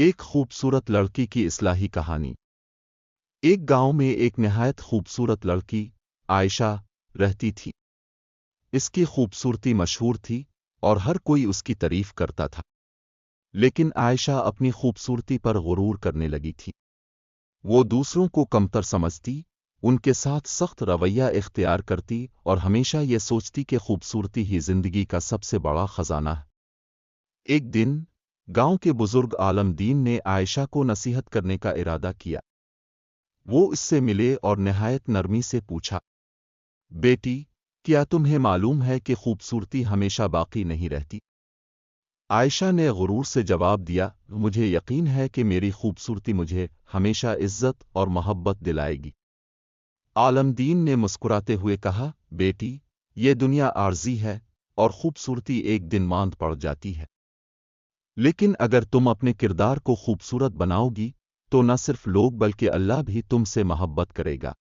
ایک خوبصورت لڑکی کی اصلاحی کہانی۔ ایک گاؤں میں ایک نہایت خوبصورت لڑکی عائشہ رہتی تھی۔ اس کی خوبصورتی مشہور تھی اور ہر کوئی اس کی تعریف کرتا تھا، لیکن عائشہ اپنی خوبصورتی پر غرور کرنے لگی تھی۔ وہ دوسروں کو کمتر سمجھتی، ان کے ساتھ سخت رویہ اختیار کرتی اور ہمیشہ یہ سوچتی کہ خوبصورتی ہی زندگی کا سب سے بڑا خزانہ ہے۔ ایک دن گاؤں کے بزرگ عالم دین نے عائشہ کو نصیحت کرنے کا ارادہ کیا۔ وہ اس سے ملے اور نہایت نرمی سے پوچھا، بیٹی، کیا تمہیں معلوم ہے کہ خوبصورتی ہمیشہ باقی نہیں رہتی؟ عائشہ نے غرور سے جواب دیا، مجھے یقین ہے کہ میری خوبصورتی مجھے ہمیشہ عزت اور محبت دلائے گی۔ عالم دین نے مسکراتے ہوئے کہا، بیٹی، یہ دنیا عارضی ہے اور خوبصورتی ایک دن ماند پڑ جاتی ہے، لیکن اگر تم اپنے کردار کو خوبصورت بناؤ گی تو نہ صرف لوگ بلکہ اللہ بھی تم سے محبت کرے گا۔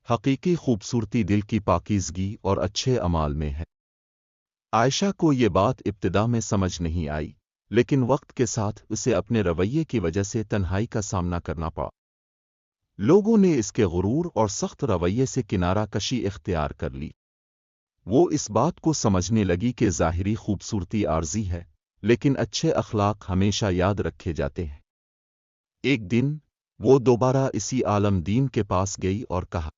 حقیقی خوبصورتی دل کی پاکیزگی اور اچھے اعمال میں ہے۔ عائشہ کو یہ بات ابتدا میں سمجھ نہیں آئی، لیکن وقت کے ساتھ اسے اپنے رویے کی وجہ سے تنہائی کا سامنا کرنا پڑا۔ لوگوں نے اس کے غرور اور سخت رویے سے کنارہ کشی اختیار کر لی۔ وہ اس بات کو سمجھنے لگی کہ ظاہری خوبصورتی عارضی ہے، لیکن اچھے اخلاق ہمیشہ یاد رکھے جاتے ہیں۔ ایک دن وہ دوبارہ اسی عالم دین کے پاس گئی اور کہا،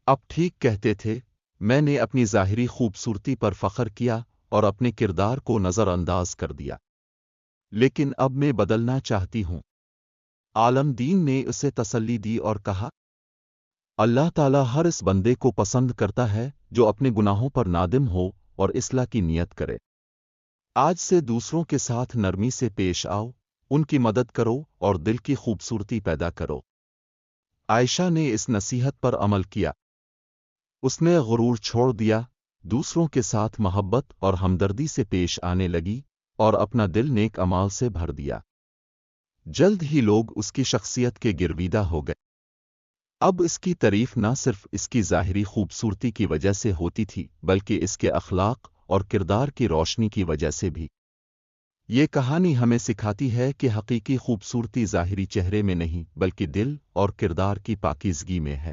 اب ٹھیک کہتے تھے، میں نے اپنی ظاہری خوبصورتی پر فخر کیا اور اپنے کردار کو نظر انداز کر دیا، لیکن اب میں بدلنا چاہتی ہوں۔ عالم دین نے اسے تسلی دی اور کہا، اللہ تعالیٰ ہر اس بندے کو پسند کرتا ہے جو اپنے گناہوں پر نادم ہو اور اصلاح کی نیت کرے۔ آج سے دوسروں کے ساتھ نرمی سے پیش آؤ، ان کی مدد کرو اور دل کی خوبصورتی پیدا کرو۔ عائشہ نے اس نصیحت پر عمل کیا۔ اس نے غرور چھوڑ دیا، دوسروں کے ساتھ محبت اور ہمدردی سے پیش آنے لگی اور اپنا دل نیک اعمال سے بھر دیا۔ جلد ہی لوگ اس کی شخصیت کے گرویدہ ہو گئے۔ اب اس کی تعریف نہ صرف اس کی ظاہری خوبصورتی کی وجہ سے ہوتی تھی بلکہ اس کے اخلاق اور کردار کی روشنی کی وجہ سے بھی۔ یہ کہانی ہمیں سکھاتی ہے کہ حقیقی خوبصورتی ظاہری چہرے میں نہیں بلکہ دل اور کردار کی پاکیزگی میں ہے۔